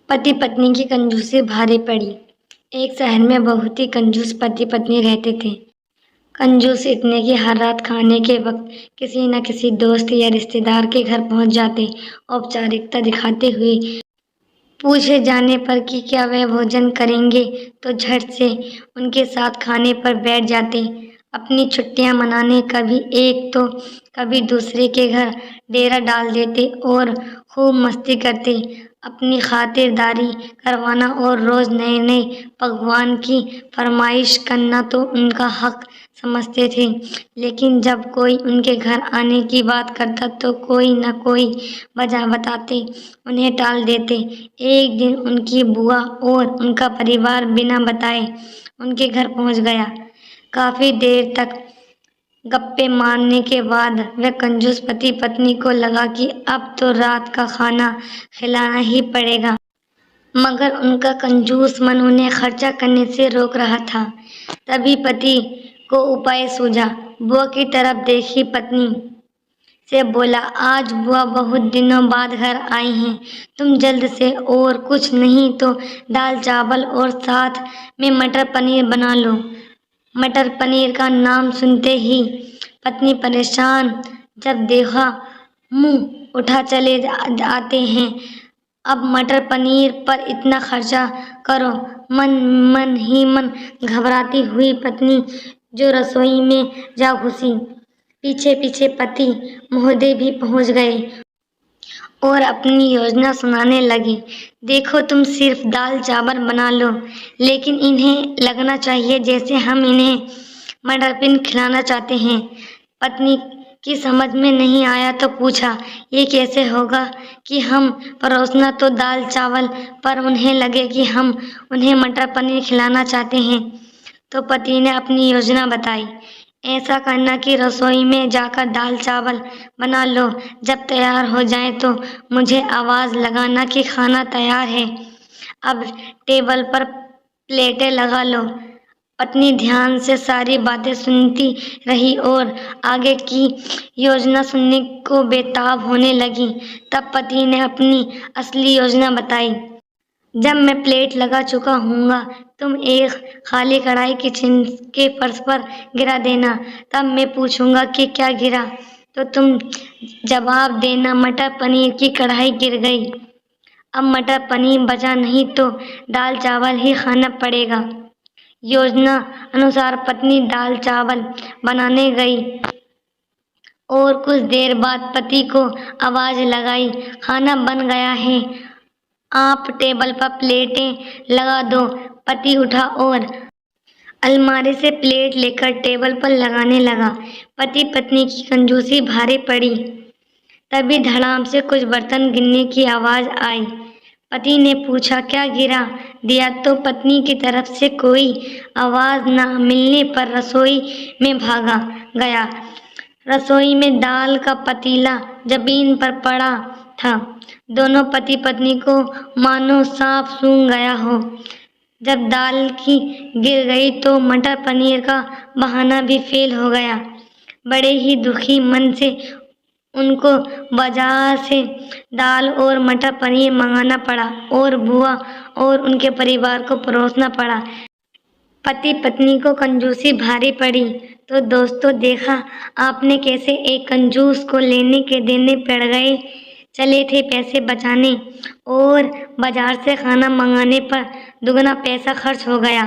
पति पत्नी की कंजूसी भारी पड़ी। एक शहर में बहुत ही कंजूस पति पत्नी रहते थे। कंजूस इतने कि हर रात खाने के वक्त किसी न किसी दोस्त या रिश्तेदार के घर पहुंच जाते। औपचारिकता दिखाते हुए पूछे जाने पर कि क्या वह भोजन करेंगे तो झट से उनके साथ खाने पर बैठ जाते। अपनी छुट्टियां मनाने कभी एक तो कभी दूसरे के घर डेरा डाल देते और खूब मस्ती करते। अपनी खातिरदारी करवाना और रोज नए नए पकवान की फरमाइश करना तो उनका हक समझते थे। लेकिन जब कोई उनके घर आने की बात करता तो कोई न कोई वजह बताते उन्हें टाल देते। एक दिन उनकी बुआ और उनका परिवार बिना बताए उनके घर पहुंच गया। काफी देर तक गप्पे मारने के बाद वह कंजूस पति पत्नी को लगा कि अब तो रात का खाना खिलाना ही पड़ेगा, मगर उनका कंजूस मन उन्हें खर्चा करने से रोक रहा था। तभी पति को उपाय सूझा। बुआ की तरफ देखी, पत्नी से बोला, आज बुआ बहुत दिनों बाद घर आई हैं, तुम जल्द से और कुछ नहीं तो दाल चावल और साथ में मटर पनीर बना लो। मटर पनीर का नाम सुनते ही पत्नी परेशान, जब देखा मुंह उठा चले आते हैं। अब मटर पनीर पर इतना खर्चा करो। मन ही मन घबराती हुई पत्नी जो रसोई में जा घुसी। पीछे पीछे पति महोदय भी पहुंच गए और अपनी योजना सुनाने लगे। देखो, तुम सिर्फ दाल चावल बना लो, लेकिन इन्हें लगना चाहिए जैसे हम इन्हें मटर पनीर खिलाना चाहते हैं। पत्नी की समझ में नहीं आया तो पूछा, ये कैसे होगा कि हम परोसना तो दाल चावल पर उन्हें लगे कि हम उन्हें मटर पनीर खिलाना चाहते हैं। तो पति ने अपनी योजना बताई। ऐसा करना कि रसोई में जाकर दाल चावल बना लो, जब तैयार हो जाए तो मुझे आवाज़ लगाना कि खाना तैयार है। अब टेबल पर प्लेटें लगा लो। पत्नी ध्यान से सारी बातें सुनती रही और आगे की योजना सुनने को बेताब होने लगी। तब पति ने अपनी असली योजना बताई। जब मैं प्लेट लगा चुका हूँगा, तुम एक खाली कढ़ाई किचन के फर्श पर गिरा देना। तब मैं पूछूंगा कि क्या गिरा, तो तुम जवाब देना, मटर पनीर की कढ़ाई गिर गई। अब मटर पनीर बचा नहीं तो दाल चावल ही खाना पड़ेगा। योजना अनुसार पत्नी दाल चावल बनाने गई और कुछ देर बाद पति को आवाज़ लगाई, खाना बन गया है, आप टेबल पर प्लेटें लगा दो। पति उठा और अलमारी से प्लेट लेकर टेबल पर लगाने लगा। पति पत्नी की कंजूसी भारी पड़ी। तभी धड़ाम से कुछ बर्तन गिरने की आवाज़ आई। पति ने पूछा, क्या गिरा दिया, तो पत्नी की तरफ से कोई आवाज़ न मिलने पर रसोई में भागा गया। रसोई में दाल का पतीला जमीन पर पड़ा था। दोनों पति पत्नी को मानो सांप सूंघ गया हो। जब दाल की गिर गई तो मटर पनीर का बहाना भी फेल हो गया। बड़े ही दुखी मन से उनको बाजार से दाल और मटर पनीर मंगाना पड़ा और बुआ और उनके परिवार को परोसना पड़ा। पति पत्नी को कंजूसी भारी पड़ी। तो दोस्तों, देखा आपने कैसे एक कंजूस को लेने के देने पड़ गए। चले थे पैसे बचाने और बाजार से खाना मंगाने पर दुगना पैसा खर्च हो गया।